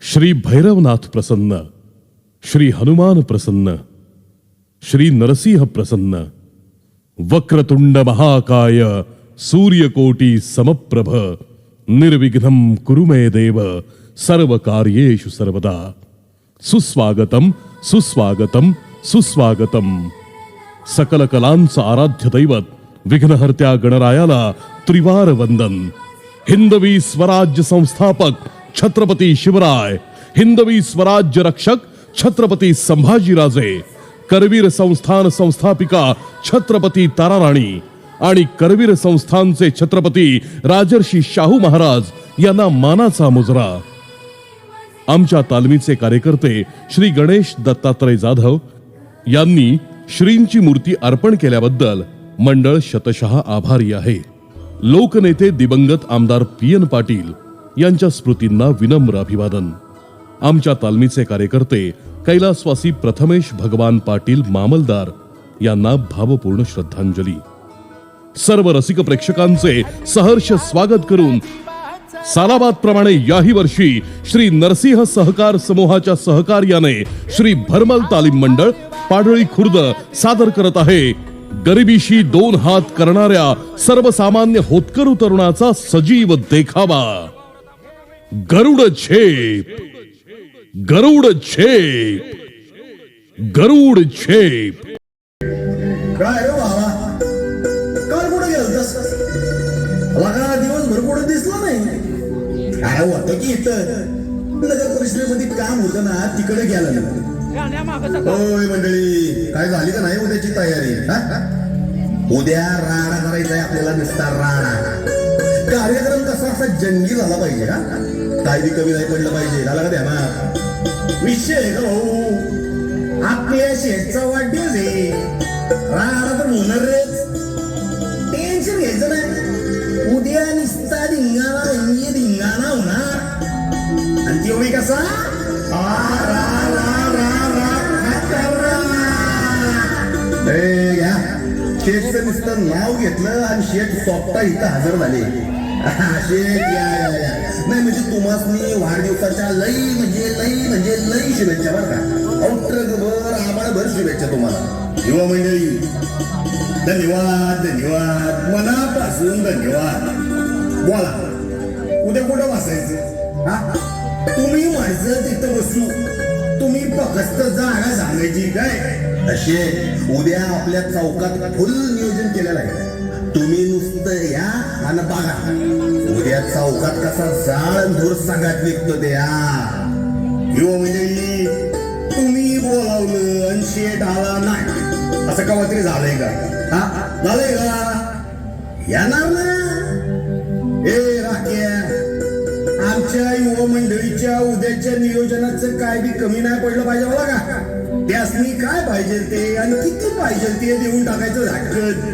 श्री भैरवनाथ प्रसन्न, श्री हनुमान प्रसन्न, श्री नरसिंह प्रसन्न, वक्रतुंड महाकाय सूर्यकोटी समप्रभ, निर्विघ्नं कुरु मे देव सर्व कार्येषु सर्वदा. सुस्वागतम सुस्वागतम सुस्वागतम. सकल कलांचं आराध्य दैवत विघ्नहर्त्या गणरायाला त्रिवार वंदन. हिंदवी स्वराज्य संस्थापक छत्रपती शिवराय, हिंदवी स्वराज्य रक्षक छत्रपती संभाजीराजे, करवीर संस्थान संस्थापिका छत्रपती ताराराणी आणि करवीर संस्थानचे छत्रपती राजर्षी शाहू महाराज यांना मानाचा मुजरा. आमच्या तालमीचे कार्यकर्ते श्री गणेश दत्तात्रय जाधव यांनी श्रींची मूर्ती अर्पण केल्याबद्दल मंडळ शतशः आभारी आहे. लोकनेते दिवंगत आमदार पी.एन. पाटील यांच्या स्मृतींना विनम्र अभिवादन. आमच्या तालमीचे कार्यकर्ते कैलासवासी प्रथमेश भगवान पाटील मामलदार यांना भावपूर्ण श्रद्धांजली. सर्व रसिक प्रेक्षकांचे सहर्ष स्वागत करून सालाबाद प्रमाणे याही वर्षी श्री नरसिंह सहकार समूहाच्या सहकार्याने श्री भरमल तालीम मंडळ पाडळी खुर्द सादर करत आहे गरिबीशी दोन हात करणाऱ्या सर्वसामान्य होतकरू तरुणाचा सजीव देखावा. गरुड झेप, गरुड झेप, गरुड झेप. काय रे बाबा, काल कुठे गेलतास? लगा दिवसभर कुठे दिसला नाही. काय होतं की इथं नगर परिषदेमध्ये काम होतं ना, तिकडे गेला नाही. होय मंडळी, काय झाली का नाही उद्याची तयारी? उद्या राडा करायचा आहे आपल्याला, नुसता राडा. कार्यक्रम कसा असा जंगी झाला पाहिजे का, काय बी कमी नाही पडलं पाहिजे. झाला का द्या विषय का भाऊ, आपल्या शेठचा वाढदिवस आहे, राडा तर होणार रेच. टेन्शन घ्यायचं नाही, उद्या निस्ता धिंगाणा रंगी धिंगाणा होणार. आणि तेवढी कसा शेठचं नुसतं नाव घेतलं आणि शेठ स्वतः इथं हजर झाले. शेठ या नाही म्हणजे तुम्हाला वाढदिवसाच्या लई म्हणजे लई शुभेच्छा बरं का. औट्रकभर आभाळभर शुभेच्छा तुम्हाला. युवा मंडळी धन्यवाद धन्यवाद, मनापासून धन्यवाद. बोला उद्या कुठं बसायचं? तुम्ही माणसं तिथं बसू, तुम्ही फक्त जागा सांगायची काय. असे उद्या आपल्या चौकात फुल नियोजन केलेलं आहे. तुम्ही नुसतं या आणि बघा उद्या चौकात कसा जाळ धूर सांगत निघतो ते. युवा मंडळी, तुम्ही बोलावलं आणि शेठ आला नाही असं कवा तरी झालंय का? झालंय का? येणार ना. ए राख्या, आमच्या युवा मंडळीच्या उद्याच्या नियोजनाचं काय बी कमी नाही पडलं पाहिजे मला का. त्यासनी काय पाहिजे ते आणि किती पाहिजे ते देऊन टाकायचं झाकत.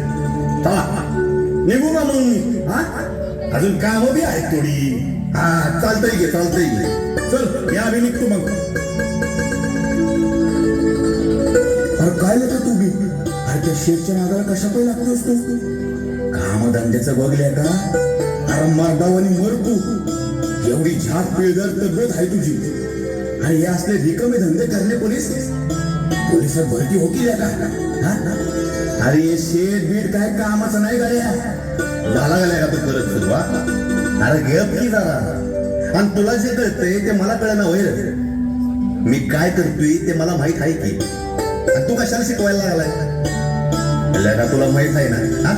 निघू का मग मी? अजून काम बी आहेत थोडी. चालतंय घे चालतंय घे. चल या बी निघतो मग. अरे काय का तू बी? अरे त्या शेठच्या नादाला कशा पण लागतोस तू? कामधंद्याचं बघल्या का? अरे मर्दावानी मर तू. एवढी झाक पिळदार तब्येत आहे तुझी आणि हे असले रिकामे धंदे करणे पोलिसात भरती होती का? अरे शेठ बीट काय कामाचं नाही गाड्या. झाला गेल्या का तू परत सुरू? अरे गप की जरा. आणि तुला जे कळतंय ते मला कळना होईल. मी काय करतोय ते मला माहित आहे की. आणि तू कशाला शिकवायला लागलाय का? तुला माहित आहे ना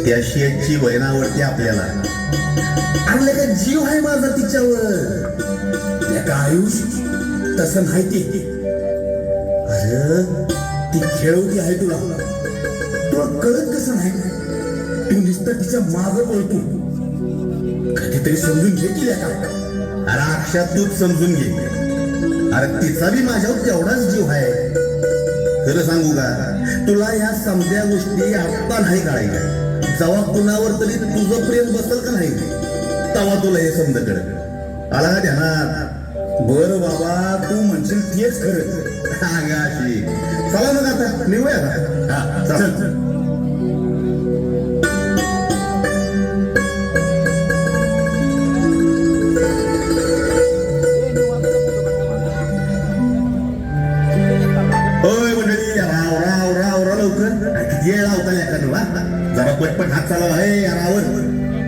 त्या शेठची बहीण आवडते आपल्याला. आपल्या का जीव आहे माझा तिच्यावर. त्या का आयुष तसं माहिती. अरे ती खेळवती आहे तुला कळत कसं नाही? तू नुसतं तिच्या मागं पळतो. कधीतरी समजून घे की का? अरे अक्षात तूच समजून घे. अरे तिचा बी माझ्यावर तेवढाच जीव आहे. खरं सांगू का तुला या समध्या गोष्टी आत्ता नाही कळायच्या. जेव्हा कुणावर तरी तुझं प्रेम बसल का नाही तेव्हा तुला हे समज कळत. आला का ध्यानात? बरं बाबा, तू म्हणशील तेच खरं. चला मग आता निघूया का? चल. चला हे यारावर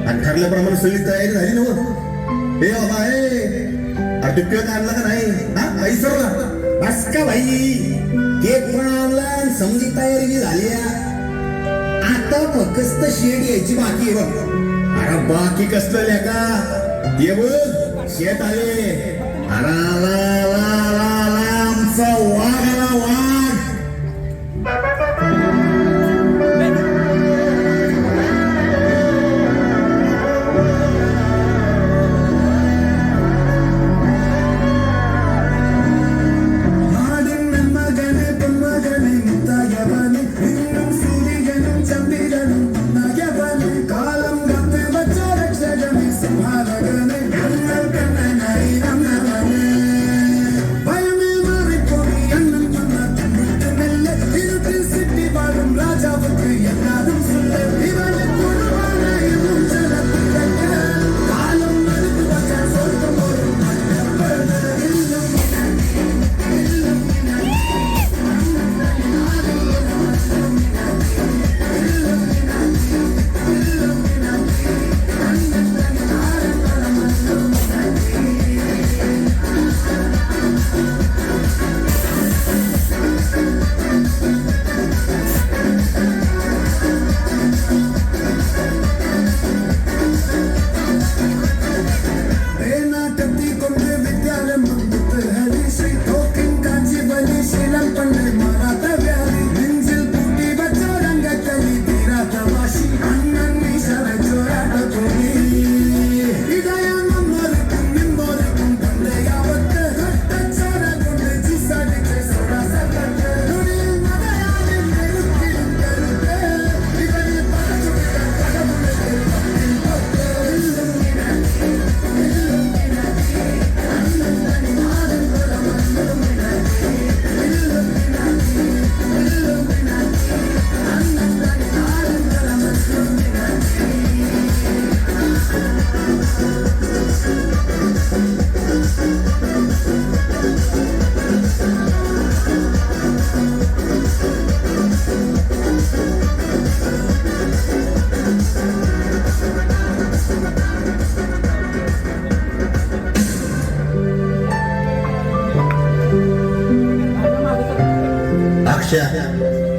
आणि ठरल्याप्रमाणे सगळी तयारी झाली ना हो. ए बाबा अरे तू केक आणला का नाही? हा काही सरला बस का भाई, केक पण आणला आणि समजी तयारी बी झाली. आता फक्त शेड यायची बाकी आहे बघ. अरे बाकी कसलं लेका, ये बघ शेत आले. अरे आमचा वाघ आला, वाघ.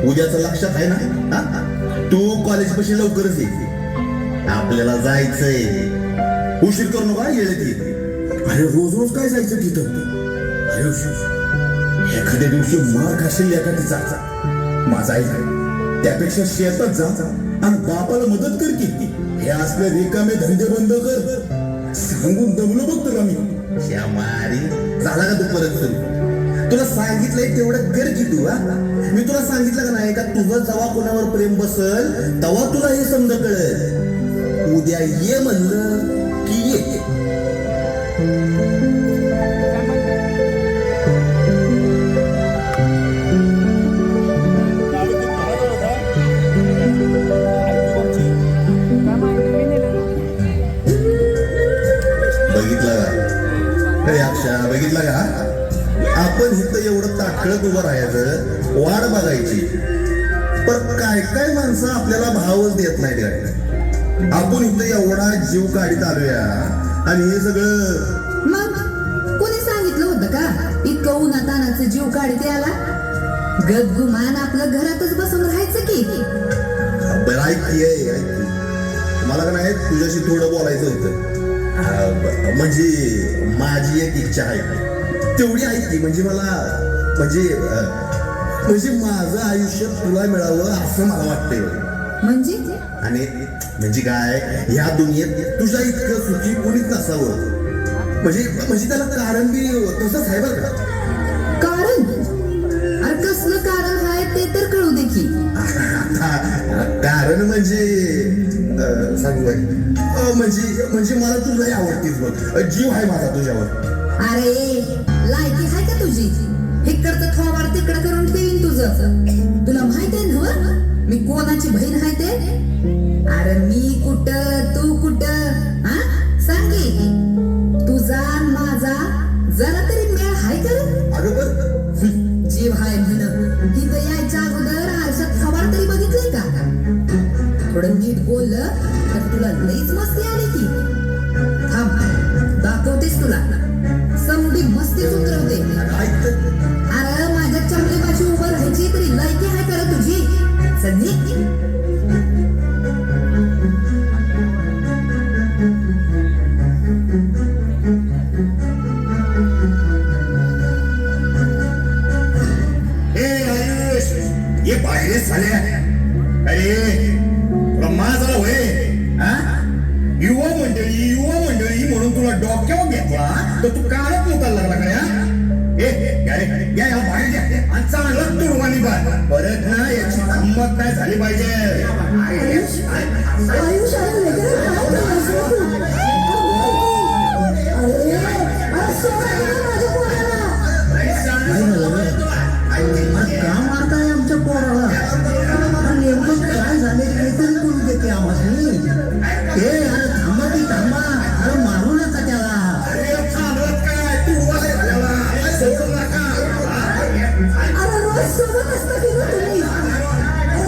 उद्याच लक्षात आहे ना? तू कॉलेज पाशी लवकरच ये, आपल्याला जायचंय. उशीर करू नका, येळेत ये. अरे रोज रोज काय जायचं तिथं? अरे एखाद्या दिवशी मार खाशील एका तिचा माझा आहे, त्यापेक्षा शेतात जा आणि बापाला मदत कर की. हे असले रिकामे धंदे बंद कर, सांगून दमलो बघ तुला मी. मारी झाला का तू परत सुरू? तुला सांगितलंय तेवढं कर की तू. मी तुला सांगितलं का नाही का, तुझं जेव्हा कोणावर प्रेम बसल तेव्हा तुला हे समज कळेल. उद्या ये म्हणलं की ये. बघितलं का अरे अक्षा, बघितलं का? आपण इथं एवढं ताटकळत उभं राहायचं, वाट बघायची, पण काय काय माणसं आपल्याला भावच देत नाही. आपण इथं एवढा जीव काढीत आलोया आणि हे सगळं. मग कोणी सांगितलं होतं का इतकं उन्हातानाचं जीव काढीत याला? गदगुमान आपलं घरातच बसून राहायचं की. बरं ऐक, मला का नाही तुझ्याशी थोडं बोलायचं होतं. म्हणजे माझी एक इच्छा आहे, तेवढी ऐकली. म्हणजे मला म्हणजे माझं आयुष्य तुला मिळावं असं मला वाटतंय. म्हणजे आणि म्हणजे काय, ह्या दुनियेत तुझ्या इतकं सुखी कोणीच नसावं. म्हणजे त्याला कारण बी तसंच आहे बरं का. कारण? अरे कसलं कारण आहे ते तर कळू दे की. कारण म्हणजे सांगू म्हणजे मला तू लय आवडतीस बघ, जीव आहे माझा तुझ्यावर. अरे लायकी आहे का तुझी? इकडचं थोबाड तिकडं करून ठेवीन तुझं. तुला माहित आहे ना मी कोणाची बहीण आहे ते? अरे मी कुठं तू कुठं, हा सांग की. तुझा माझा जरा तरी मेळ हाय का? जीव हाय म्हण. तिथं यायच्या अगोदर आरशात थोबाड तरी बघितलंय का? थोडं नीट बोललं तर तुला लईच मस्ती आली की. थांब दाखवतेस तुला समधी मस्तीच उतरवते. अरे माझ्या चमलेपाशी उभं राहायची तरी लायकी आहे का रे तुझी? संधी ये बाहेर झाले. अरे तुला माझा होय युवा मंडळी म्हणून तुला डोक्यावर घेतला तर तू काळच नव्हता लागला कडे. बाहेर घ्या आणि चांगलं तुडवानी परत ना याची गंमत नाही झाली पाहिजे. का मारताय आमच्या पोराला? नेमकं काय झाले काहीतरी करू देते आम्हाला. हे अरे थांबा की थांबा. अरे मारू नका त्याला. अरे रोज सोबत असता की तुम्ही.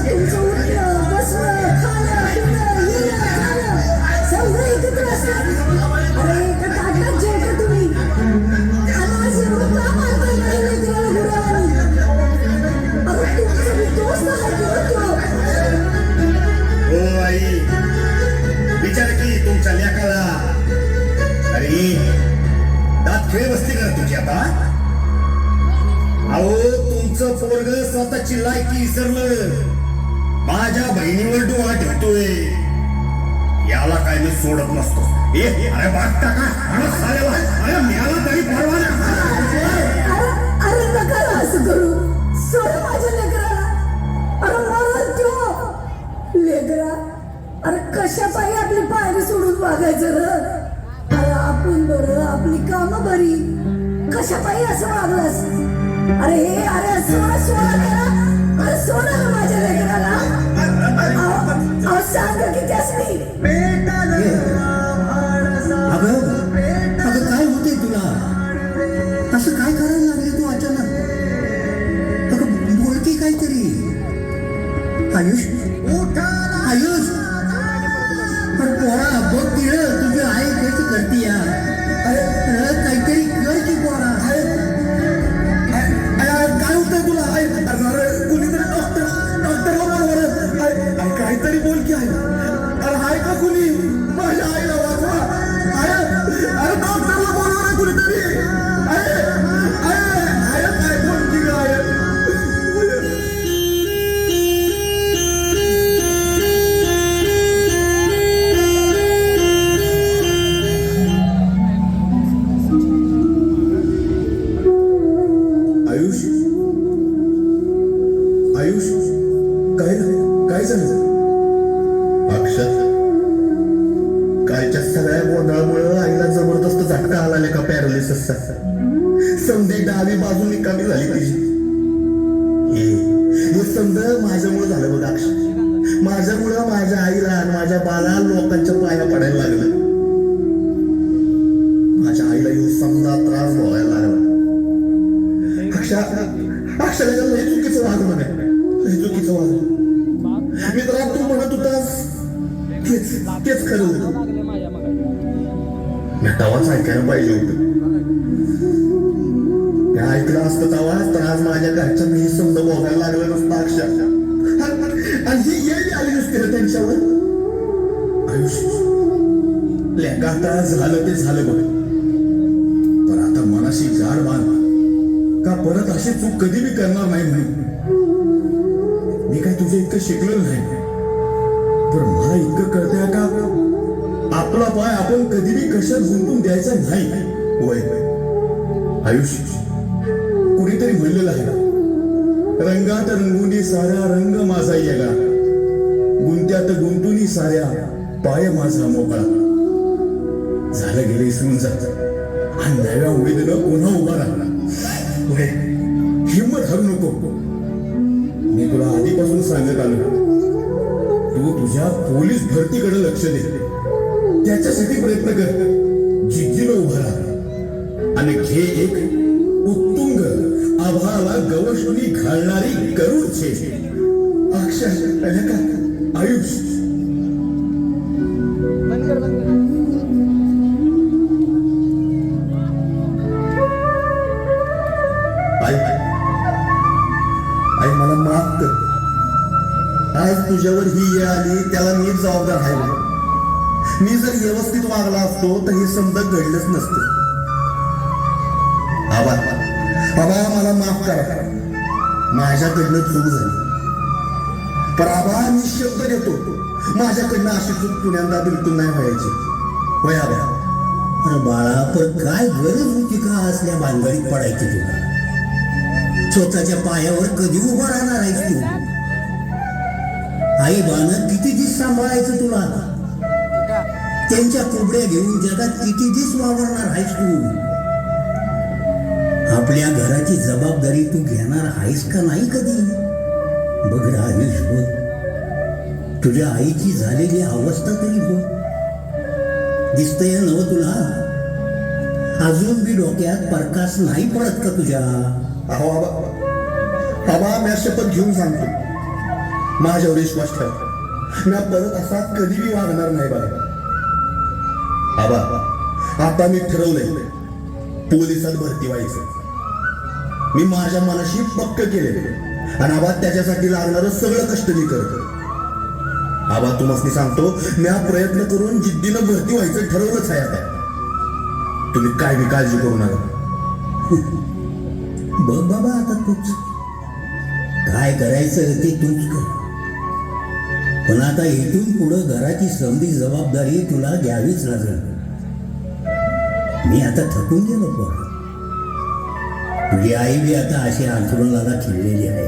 तुमचं उठणं बसणं खाणं पिणं येणं जाणं सगळं एकत्र असतं. अरे एका ताटात जेवता तुम्ही. आज एवढं का मारताय माझ्या लेकराला गुरावानी? अरे तुमचं मी दोस्त आहे की तो. हो आई विचार की तुमच्या लेकाला. अरे दात खेळ बसते का तुझी आता? अहो तुमचं पोरग स्वतःची लायकी विसरलं. माझ्या बहिणीवर डोळा ठेवतोय. याला काय मी सोडत नसतो. अरे वाटता का अरे मिळाला तरी परवा. अरे नका असं करू. सोड माझ्या लेकराला. अरे मरण तो लेकरा. अरे कशा पायी आपली पायरी सोडून वागायचं र? अरे आपण बरं आपली कामं बरी. कशा पायी असं वागलास? अरे सोडा करा. अरे सोडा ना माझ्या लेकराला. सांग की त्यासनी. अगं काय होते तुला? असं काय करायला लागले तू अचानक? अगं बोलती काहीतरी. आयुष आयुष अरे पोरा बघ तिळं तुझी आई कशी करती या. अरे काहीतरी कर की पोरा. काय होतंय तुला? कुणीतरी डॉक्टर काहीतरी बोल की आहे. अरे हाय का कुणी? माझ्या आईला वाचवा. अरे डॉक्टरला बोलवा ना कुणीतरी. काय बोल की काय? आयुष काय झालं? अक्षर कालच्या सगळ्या गोंधळामुळे आईला जबरदस्त झटका आला का पॅरालिसिसचा. समजे डावी बाजू निकामी झाली तिची. हे समजा माझ्यामुळे झालं बघ अक्षर. माझ्यामुळं माझ्या आईला आणि माझ्या बाला लोकांच्या पाया पडायला लागलं. माझ्या आईला येऊन समजा त्रास व्हायला लागला. अक्षराला लय चुकीचं वागलं नाही. लय चुकीचं वागलं. मित्रा तू म्हणत होतास तेच खरं होतं. मी तवाच ऐकायला पाहिजे होतं. त्या ऐकलं असतं तवाच तर आज माझ्या घरच्या मी समजा भोगायला लागलं नसतं अक्षर. आणि ही येईल आली नसते ना त्यांच्यावर. आयुष्य लेका आता झालं ते झालं बघ. पण आता मनाशी गाड बांध का परत अशी चूक कधी मी करणार नाही म्हणून. मी काय तुझं इतकं शिकलेलो नाही. पण मला इतकं कळतंय का आपला पाय आपण कधी बी कशात गुंतून द्यायचा नाही. होय आयुष्य कुणीतरी म्हणलेलं आहे ना, रंगात रंगुनी साऱ्या रंग माझा येगा, गुंत्यात गुंतुनी साऱ्या पाय माझा मोकळा. झालं गेलं इसरून जात आणि नव्या उमेदीनं पुन्हा उभा राहणार. होय हिंमत हरू नको. मी तुला आधीपासून सांगत आलो तू तुझ्या पोलीस भरतीकडे लक्ष दे. त्याच्यासाठी प्रयत्न कर. जिद्दीनं उभा राहा आणि घे एक उत्तुंग आभाळाला गवसणी घालणारी गरुड छे. अक्षर आयुष आज तुझ्यावर ही येळ आली त्याला मीच जबाबदार आहे बघ. मी जर व्यवस्थित वागला असतो तर हे समजा घडलंच नसतं. आबा आबा मला माफ करा, माझ्याकडनं चूक झाली. पण आबा मी शब्द देतो माझ्याकडनं अशी चूक पुण्यांदा बिलकुल नाही व्हायची. होय आबा. अरे बाळा, पण काय गरज होती का असल्या भानगडीत पडायची तुला? स्वतःच्या पायावर कधी उभा राहणार आहेस तू? आई बानं किती दिस सांभाळायचं तुला? त्यांच्या कोबड्या घेऊन जगात किती दिस वावरणार आहेस तू? आपल्या घराची जबाबदारी तू घेणार आहेस का नाही कधी? बघ रे आयुष, बघ तुझ्या आईची झालेली अवस्था तरी बघ. दिसतंय नव तुला? अजून बी डोक्यात प्रकाश नाही पडत का तुझ्या? अहो आबा आबा मी शपथ घेऊन सांगतो, माझ्यावर विश्वास ठेव. मी परत असा कधी बी वागणार नाही बघा. आबा आता मी ठरवलंय पोलिसात भरती व्हायचं. मी माझ्या मनाशी पक्क केले आणि आबा त्याच्यासाठी लागणारं सगळं कष्ट मी करतो. आबा तुम्हाला सांगतो, मी हा प्रयत्न करून जिद्दीनं भरती व्हायचं ठरवलंच आहे. आता तुम्ही काय बी काळजी करू नका. बघ बाबा, आता तूच काय करायचं ते तूच कर. पण आता इथून पुढं घराची समधी जबाबदारी तुला घ्यावीच लागेल. मी आता थकून गेलो. पण तुझी आई बी आता अशी अंथरुणाला खिळलेली आहे.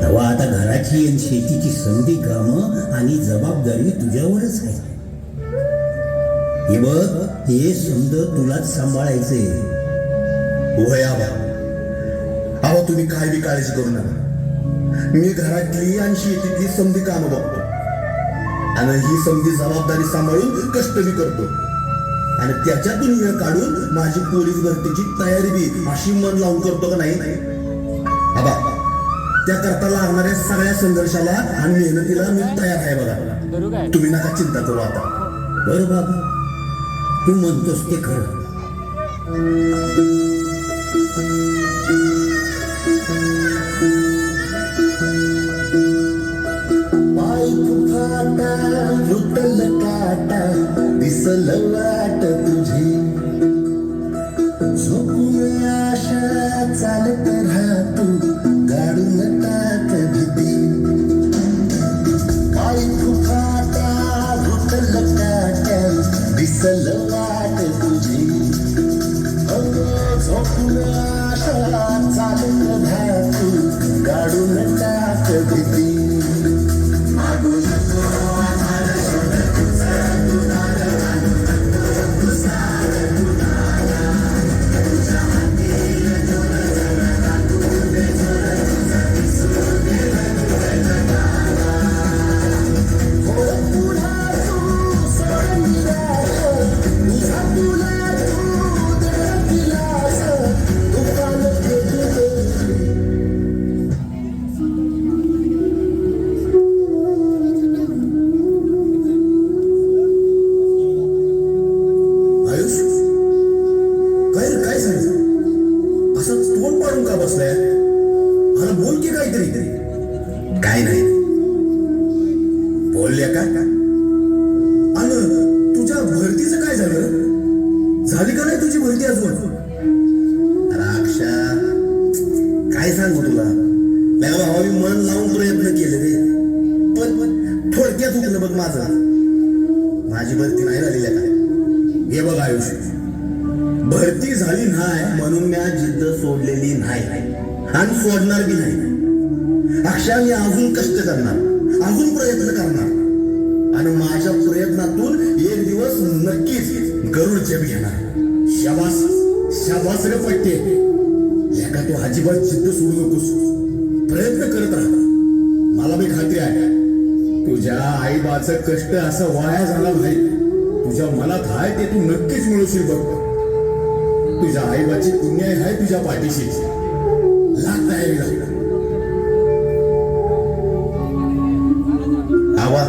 तेव्हा आता घराची आणि शेतीची समधी कामं आणि जबाबदारी तुझ्यावरच आहे. हे बघ, हे समज तुलाच सांभाळायचंय. होय आबा आबा तुम्ही काय बी काळजी करू नका. मी घरातली आणि शेतीतली समधी कामं बघतो आणि ही समधी जबाबदारी सांभाळून कष्ट बी करतो आणि त्याच्यातून वेळ काढून माझी पोलीस भरतीची तयारी बी अशी मन लावून करतो का नाही? आबा त्याकरता लागणाऱ्या सगळ्या संघर्षाला आणि मेहनतीला मी तयार आहे बघा. तुम्ही नका चिंता करू आता. बरं बाबा, तू म्हणतोस ते खरं. दिसल वाट तुझी झोपून आशा चालत राहतो गाडून टाक भीती. पाय फुफाटा घुटल काटा दिसल वाट तुझी झोपून आशा चालत राहतो गाडून टाक भीती. काय नाही बोलल्या का? आणि तुझ्या भरतीचं काय झालं? झाली का नाही तुझी भरती अजून? राक्षा काय सांगू तुला, मी मन लावून प्रयत्न केले रे, पण थोडक्यात उठलं बघ माझं. माझी भरती नाही झालेली काय. हे बघ आयुष्य, भरती झाली नाही म्हणून मी जिद्द सोडलेली नाही आणि सोडणार बी नाही. अक्षय मी अजून कष्ट करणार, अजून प्रयत्न करणार आणि माझ्या प्रयत्नातून एक दिवस नक्कीच गरुड जब घेणार. शाबास शाबास रे पट्टे. एका तू अजिबात जिद्द सोडू नकोस, प्रयत्न करत राहा. मला बी खात्री आहे तुझ्या आईबाचं कष्ट असं वाया झालं नाही. तुझ्या मनात आहे ते तू नक्कीच मिळवशील बघ. तुझ्या आईबाची पुण्य आहे तुझ्या पाठीशी. लाग तयारीला. आबा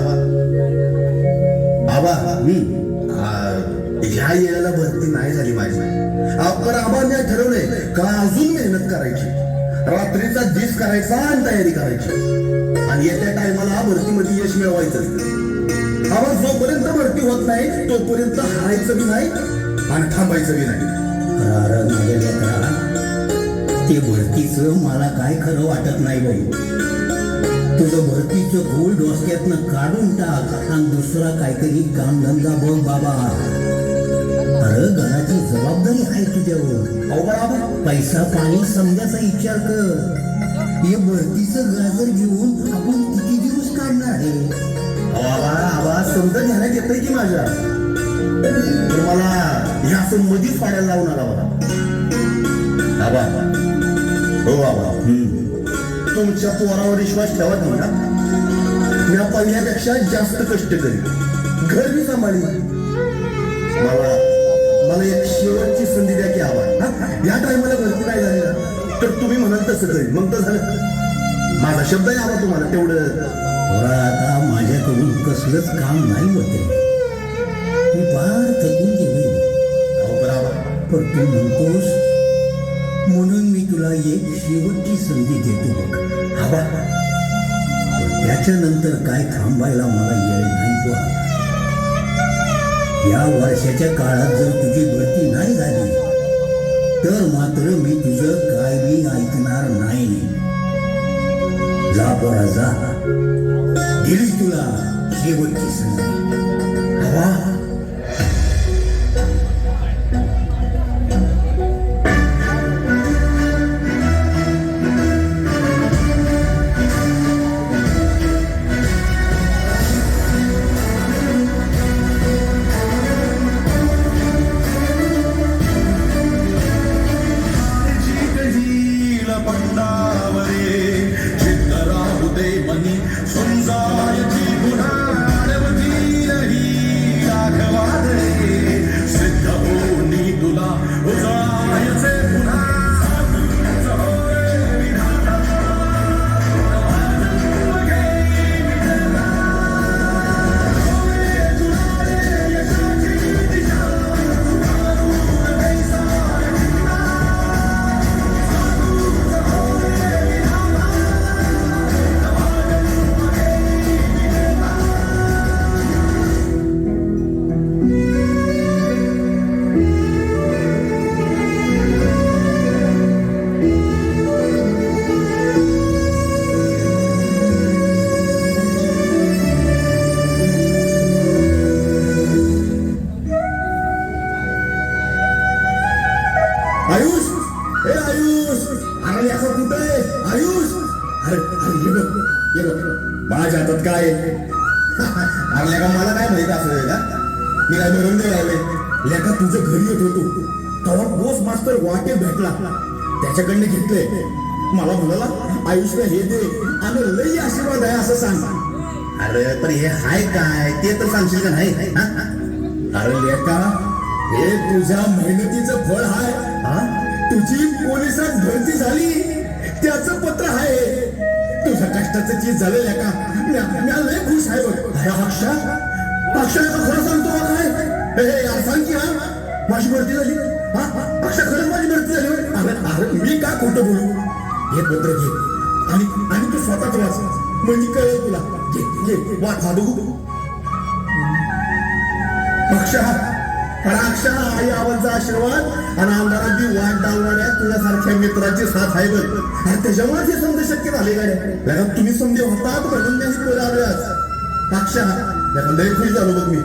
ह्या येळेला भरती नाही झाली माझी, पण आबा मी ठरवलंय का अजून मेहनत करायची रात्रीचा दिस करायचा आणि तयारी करायची आणि येत्या टायमाला भरतीमध्ये यश मिळवायचं. आवा जोपर्यंत भरती होत नाही तोपर्यंत हारायचं बी नाही आणि थांबायचं बी नाही. अरे माझ्या लेकरा, ते भरतीचं मला काय खरं वाटत नाही बाई. तुझं भरतीचं घोळ डोसक्यातनं काढून टाक आणि दुसरा काहीतरी कामधंदा बघ बाबा. अरे घराची जबाबदारी आहे तुझ्यावर. अहो बाबा, पैसा पाणी समजायचा विचार कर. हे भरतीचं गाजर घेऊन आपण किती दिवस काढणार आहे? आवाज समजा घेण्यात येतंय की माझ्या, तर मला हे असं मधीच पाडायला लावून आला बघा. बाबा, हो बाबा, तुमच्या पोरावर विश्वास ठेवत नाही ना. मी पहिल्यापेक्षा जास्त कष्ट करीन, घर मी सांभाळी. मला एक शेवटची संधी द्या की आवाज. या टायमाला भरती नाही झाली ना तर तुम्ही म्हणाल तसं करीन. मग तर झालं. माझा शब्द आहे आवा तुम्हाला तेवढं. आता माझ्याकडून कसलंच काम नाही होते. मी फार थकून गेले. बरोबर. पण तू म्हणतोस म्हणून मी तुला एक शेवटची संधी देतो बघ. आवा, त्याच्यानंतर काय थांबायला मला येईल नाही बुवा. या वर्षाच्या काळात जर तुझी भरती नाही झाली तर मात्र मी तुझं काय बी ऐकणार नाही. जा पोरा जा, दिली तुला शेवटची संधी. आवा, आयुष, हे आयुष, अरे असं कुठं आहे आयुष? अरे अरे हे बघ, हे बघ माझ्या हातात काय आहे? अरे लेका मला काय माहित असं का? मी काय भरून दे राहिले. लेका तुझं घरी येत होतो तेव्हा पोस्ट मास्तर वाटे भेटला, त्याच्याकडनं घेतलंय. मला म्हणाला आयुषला हे दे आणि लई आशीर्वाद आहे असं सांग. अरे पण हे हाय काय ते तर सांगशील का नाही? अरे लेका, हे तुझ्या मेहनतीचं फळ आहे. तुझी पोलिसात भरती झाली त्याचं पत्र आहे. तुझ्या कष्टाचं चीज झालेलं आहे का? मी लय खुश आहे बघ. अक्षा, अक्षा खरं सांगतो का काय? हे यार सांग की हा माझी भरती झाली. हा अक्षा, खरंच माझी भरती झाली. अरे अरे मी का खोटं बोलू? हे पत्र घे आणि तू स्वतःच वाच, म्हणजे कळेल तुला. घे घे वाच, हा बघू. अक्षा, अक्षा, आई आवाजचा आशीर्वाद आणि अंधारात ती वाट डालणाऱ्या तुझ्यासारख्या मित्राची साथ आहे बघ. आणि त्याच्यामुळे हे समजे शक्य झाले गाड्या. तुम्ही समजे होतात म्हणून त्यांनी पुढे आलोय आज. अक्षा, लय खुश झालो बघ मी.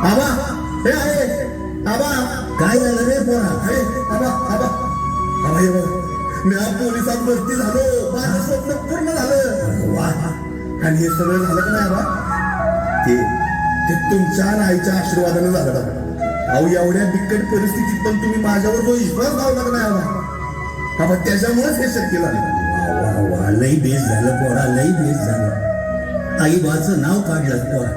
आबा, हे आहे आबा. काय झालं रे पोरा? अरे आबा, आबा, आबा हे बघ, मी आज पोलिसात भरती झालो. माझं स्वप्न पूर्ण झालं. वा, आणि हे सगळं झालं का नाही आबा? ते तुमच्या आणि आईच्या आशीर्वादानं झालं बघा. अहो एवढ्या बिकट परिस्थितीत पण तुम्ही माझ्यावर जो विश्वास लावला का नाही आबा? आबा त्याच्यामुळेच हे शक्य झालं. वा वा, लई बेस झालं पोरा, लई बेस झालं. आई बाचं नाव काढलं पोरा.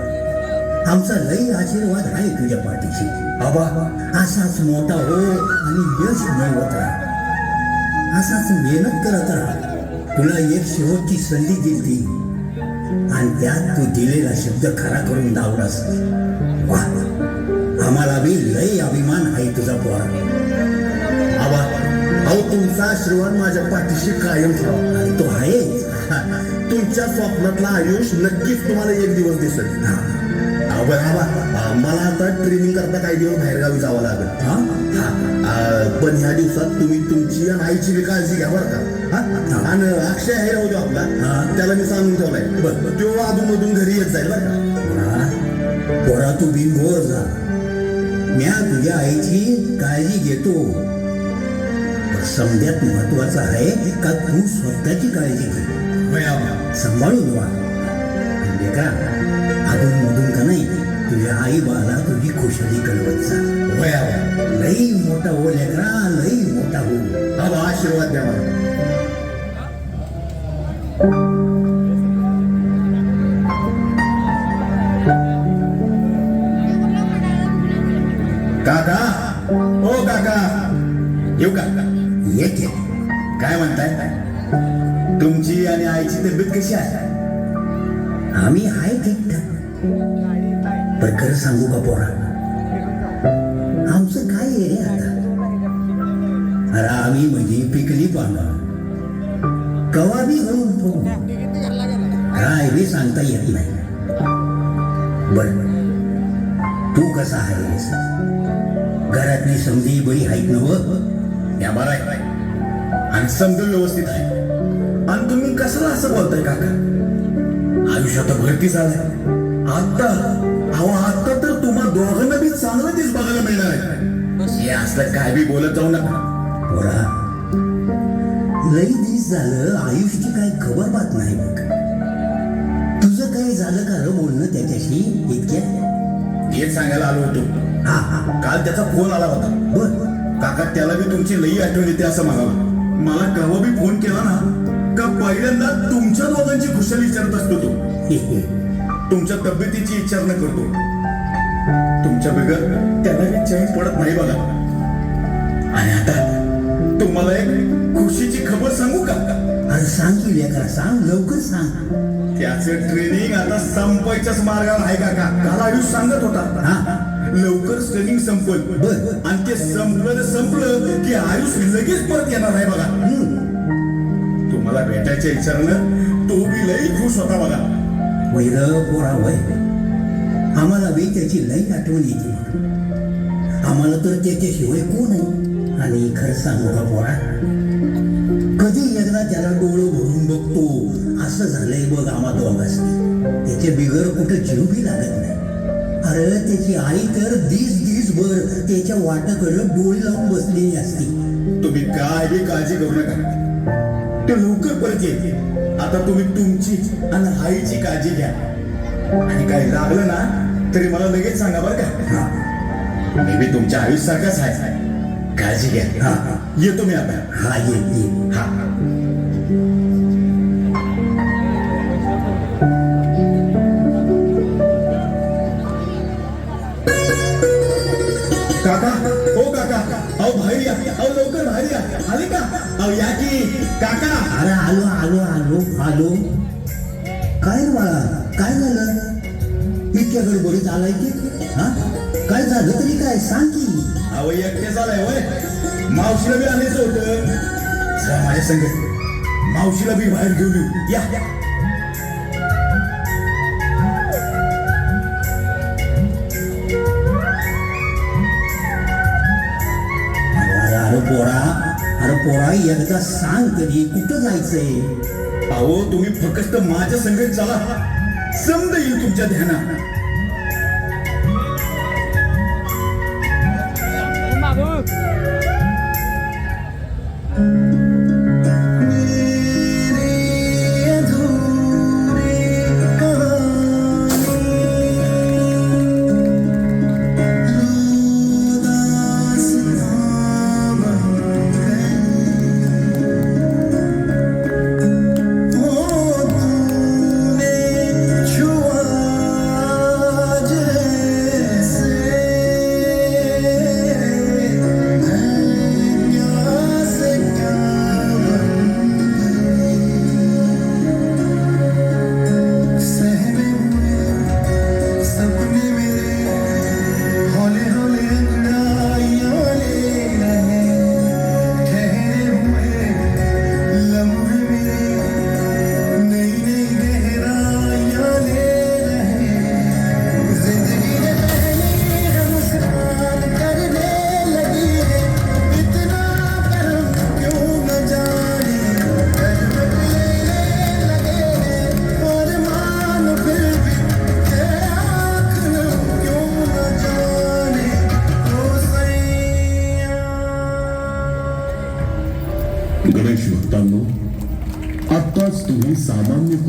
आमचा लई आशीर्वाद आहे तुझ्या पाठीशी. आबा, असाच मोठा हो आणि यश मिळवत राहा. असाच मेहनत करत राहा. तुला एक शेवटची संधी दिली आणि त्यात तू दिलेला शब्द खरा करून दावलास. वा, आम्हाला बी लय अभिमान आहे तुझा पोरा. आबा, अहो तुमचा आशीर्वाद माझ्या पाठीशी कायम ठेवा. आणि तो आहेच. तुमच्या स्वप्नातला आयुष नक्कीच तुम्हाला एक दिवस दिसेल. बरं आबा, मला आता ट्रेनिंग करता काही दिवस बाहेरगावी जावं लागेल. हा? पण ह्या दिवसात तुम्ही तुमची आणि आईची बी काळजी घ्या बरं का. आणि अक्षय आहे राहू दे आपला, त्याला मी सांगून ठेवलाय. बरं, तो अधूनमधून घरी येत जाईल बरं का. पोरा तू बिनबोर जा. म्या तुझ्या आईची काळजी घेतो. पण समजात महत्वाचं आहे का तू स्वतःची काळजी घे. होय आबा. सांभाळून वा. का अधून मधून का नाही तुझ्या आई बाला तुझी खुशाली कळवत जा. होय आबा. लई मोठा हो लेकरा, लई मोठा हो. आबा आशीर्वाद द्या मला. काका, ओ काका, येऊ का? येते. काय म्हणताय? तुमची आणि आईची तब्येत कशी आहे? आम्ही हाय ठीकठाक. पण खरं सांगू का पोरा, आमचं काय आहे रे आता. अरे आम्ही म्हणजे पिकली पानं, कवा बी घरून पडू. काय बी सांगता येत नाही. बर, तू कसा आहेस? घरातली समजी बरी आहेत नव? या बरं आहे आणि समजा व्यवस्थित आहे. आणि तुम्ही कसं असं बोलताय काका? आयुष्यात भरती झालाय आता. अहो आता तर तुम्हा दोघांना बी चांगलं तेच बघायला मिळणार आहे. हे असलं काय बी बोलत जाऊ नका. पोरा, लई दिस झालं आयुषची काय खबर बात नाही बघ. तुझं काय झालं का र बोलणं त्याच्याशी इतक्या? हेच सांगायला आलो होतो. हा हा, काल त्याचा फोन आला होता. बर. काका त्याला बी तुमची लई आठवण येते असं म्हणाला. मला केव्हा बी फोन केला ना का पहिल्यांदा तुमच्या दोघांची खुशाली विचारत असतो तो. तुमच्या तब्येतीची विचारणा करतो. तुमच्या बिगर त्याला बी चैन पडत नाही बघा. आणि आता तुम्हाला एक खुशीची खबर सांगू का? अरे सांग की लेकरा, सांग लवकर सांग. त्याचं ट्रेनिंग आता संपायच्याच मार्गावर आहे काका. काल आयुष सांगत होता हा, लवकर ट्रेनिंग संपल. बर. आणि ते संपलं की आयुष लगेच परत येणार आहे बघा. तुम्हाला भेटायच्या विचारलं तो बी लई खुश होता बघा. वैर पोरा वय, आम्हाला बी त्याची लई आठवण येते. आम्हाला तर त्याच्याशिवाय कोण आहे. आणि खरं सांगू का पोरा, कधी एकदा त्याला डोळं भरून बघतो असं झालंय बघ आम्हा दोघांनी. त्याच्या बिगर कुठं जीव बी लागत नाही. अरे त्याची आई तर दिसभर त्याच्या वाटाकडं डोळे लावून बसलेली असती. तुम्ही काय बी काळजी करू नका, ते लवकर परत येते. आता तुम्ही तुमची आणि आईची काळजी घ्या. आणि काही लागलं ना तरी मला लगेच सांगा बरं का. मी बी तुमच्या आयुष्यासारखाच आहे. काळजी घ्या. हा. येतो मी आता. हा, ये. हा. काका, हो काका, अहो बाहेर या. अहो लवकर बाहेर या. आले का? अहो या की काका. अरे आलो. काय रे बाळा, काय झालं? इतक्या गडबडीत आलाय की? हा, काय झालं तरी काय सांग की. अहो एकटे झालाय वय. मावशीला बी आणायचं होतं. चला माझ्या संग, मावशीला बी बाहेर घेऊन येऊ. या. अरे पोरा एकदा सांग तरी कुठं जायचंय? अहो तुम्ही फक्त माझ्या संगत चला, समजा येईल तुमच्या ध्यानात.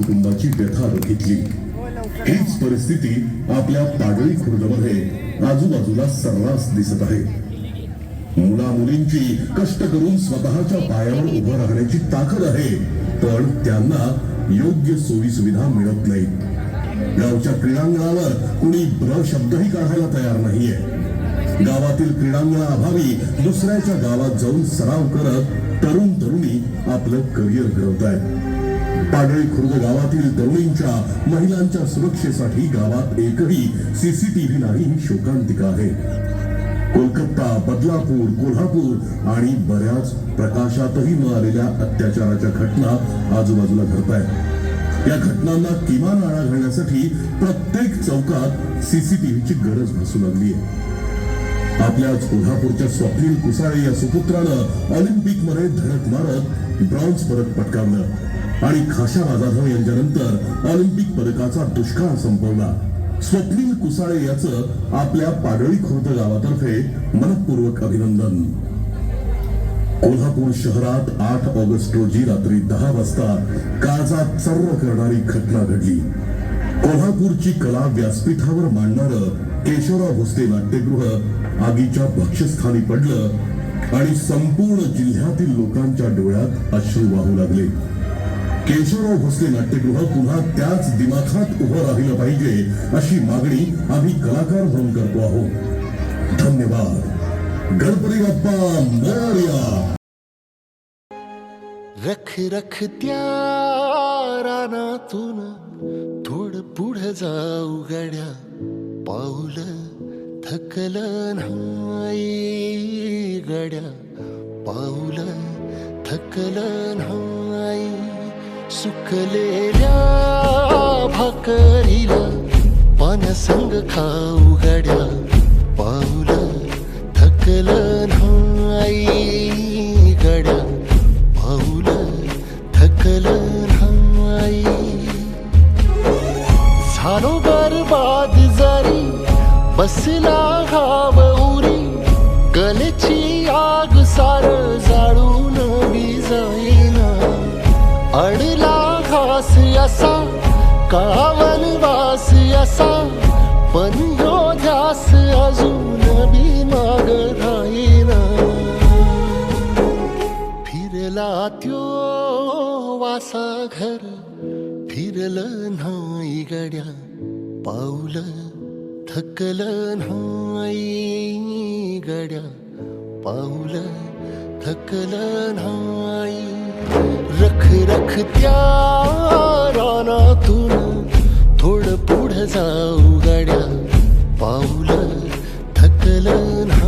कुटुंबाची व्यथा बघितली. हीच परिस्थिती आपल्या पाडळी खुर्दमध्ये आजूबाजूला सर्रास दिसत आहे. मुला मुलींची कष्ट करून स्वतःच्या पायावर उभं राहण्याची ताकद आहे, पण त्यांना योग्य सोयी सुविधा मिळत नाहीत. गावच्या क्रीडांगणावर कुणी ब्र शब्दही काढायला तयार नाहीये. गावातील क्रीडांगणाअभावी दुसऱ्याच्या गावात जाऊन सराव करत तरुण तरुणी आपलं करिअर घडवतायत. पाडळी खुर्द गावातील तरुणींच्या महिलांच्या सुरक्षेसाठी गावात एकही सीसीटीव्ही नाही ही शोकांतिका आहे. कोलकाता, बदलापूर, कोल्हापूर आणि बऱ्याच प्रकाशातही न आलेल्या अत्याचाराच्या घटना आजूबाजूला घडत आहेत. या घटनांना किमान आळा घालण्यासाठी प्रत्येक चौकात सीसीटीव्हीची गरज भासू लागली आहे. आपल्याच कोल्हापूरच्या स्वप्नील कुसाळे या सुपुत्रानं ऑलिम्पिक मध्ये धडक मारत ब्रॉन्झ पदक पटकावलं आणि खाशा जाधव यांच्यानंतर ऑलिम्पिक पदकाचा दुष्काळ संपवला. स्वप्नील कुसाळे याचं आपल्या पाडळी खुर्द गावातर्फे मनपूर्वक अभिनंदन. कोल्हापूर शहरात 8 ऑगस्ट रोजी रात्री 10 वाजता काळजात चर्र करणारी घटना घडली. कोल्हापूरची कला व्यासपीठावर मांडणारं केशवराव भोसले नाट्यगृह आगीच्या भक्ष्यस्थानी पडलं आणि संपूर्ण जिल्ह्यातील लोकांच्या डोळ्यात अश्रू वाहू लागले. केशवराव भोसले नाट्यगृह पुन्हा त्याच दिमाखात उभं राहिलं पाहिजे अशी मागणी आम्ही कलाकार म्हणून करतो आहोत. धन्यवाद. गणपती बाप्पा मोरया. रख रख त्या रानातून थोडं पुढं जाऊ गड्या, पाऊल थकलं नाही गड्या, पाऊल थकलं नाही. सुकलेल्या भाकरीला पाण्यासंग खाऊ गड्या, पाऊल थकलं नाही गड्या, पाऊल थकलं नाही. झालो बरबाद जरी बसला घाव उरी, गलेची आग सार जाळून विजाईना. अडला घास असा काळावन वास असा, पण ह्यो ध्यास अजून बी माग राहीना. फिरला त्यो वासा घर, फिरलं नाही गड्या, पाऊल थकलं नाही गड्या, पाऊल थकलं नाही. रख रख त्या रानातून थोडं पुढं जाऊ गड्या, पाऊल थकलं नाही.